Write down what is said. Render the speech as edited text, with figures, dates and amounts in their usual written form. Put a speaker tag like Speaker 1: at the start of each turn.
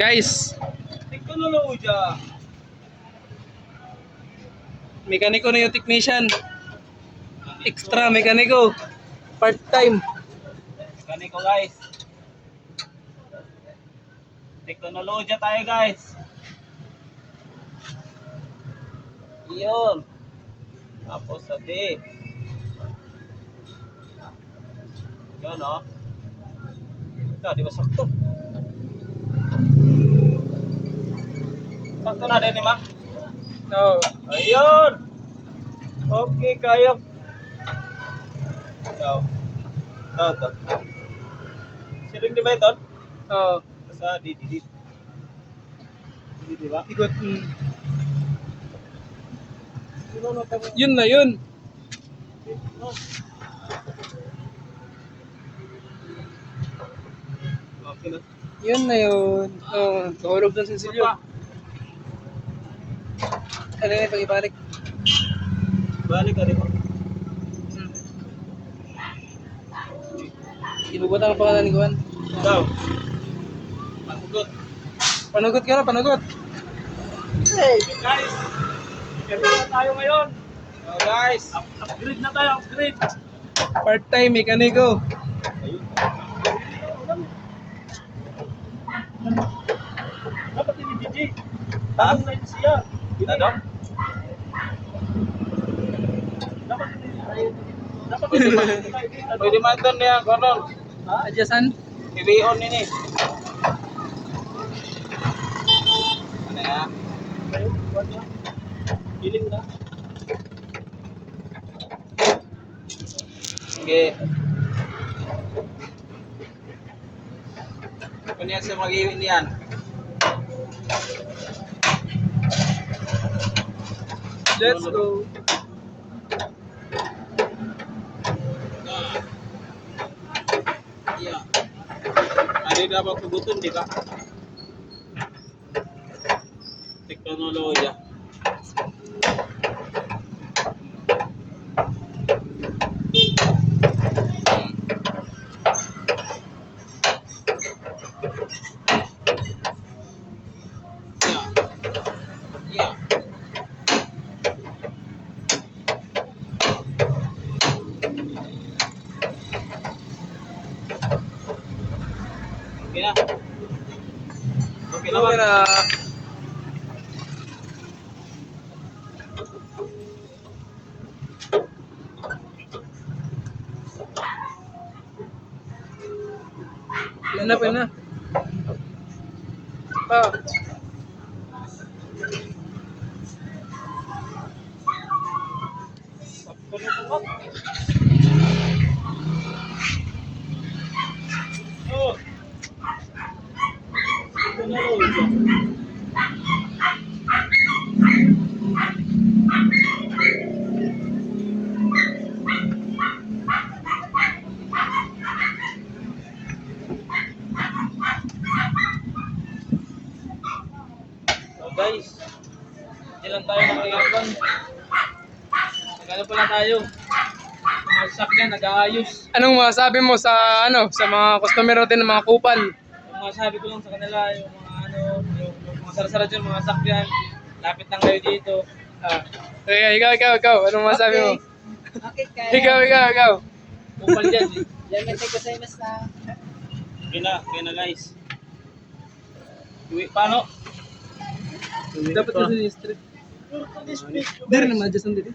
Speaker 1: Guys,
Speaker 2: Teknolohiya.
Speaker 1: mekaniko na yung technician. Extra mekaniko. Part-time.
Speaker 2: Ganito guys. Teknolohiya tayo guys. Iyon. Tapos sabi. Yan o. Di ba sakto? Sakto na din, ma?
Speaker 1: No.
Speaker 2: Ayun! Okay, kayo. Ito. Siling di ba ito?
Speaker 1: Oh,
Speaker 2: Sa di ba?
Speaker 1: ikot.
Speaker 2: Sino tayo?
Speaker 1: Yun na yun.
Speaker 2: Okay na.
Speaker 1: Yun na yun. Oh, tuhulog ng sinsilyo. Ano yun, pag-ibalik.
Speaker 2: Balik ka rin mo.
Speaker 1: Inubutan ang pangalan ni Juan.
Speaker 2: Ikaw. Pagkugot.
Speaker 1: Panugot ka na, panugot.
Speaker 2: Hey guys! Kaya na tayo ngayon. So guys, upgrade na tayo, upgrade.
Speaker 1: Part-time mekaniko.
Speaker 2: Ayun. Dapat ini DJ. Tanong na yun siya. Ano? Dapat ini. Pwede man doon niya, konon.
Speaker 1: Adjacent.
Speaker 2: Ibion ini. Ano ya? Piling na. Okay. Kanya sa mag-iwin niyan.
Speaker 1: Let's go.
Speaker 2: Iya. Ada dapat kebutuhan di Kak. Teknologi ya. Iya. Oke na. Oke na.
Speaker 1: Okay na. Pena. Pa.
Speaker 2: Oh. So guys, hindi lang tayo nag-aircon. Nag-ano pala tayo? Mga sasakyan, nag-aayos.
Speaker 1: Anong masabi mo sa sa mga customer natin ng mga kupal?
Speaker 2: Ang masabi ko lang sa kanila, yung mga yung mga sara-sara dyan, mga sasakyan, lapit lang kayo dito.
Speaker 1: Okay, ikaw. Anong masabi mo?
Speaker 3: Okay, kaya.
Speaker 1: Ikaw.
Speaker 2: Kupal dyan eh.
Speaker 3: Yamete ko sa imas na.
Speaker 2: Okay na guys. Uwi, paano?
Speaker 1: Dapat kasi yung street. Dari naman adjacent dito.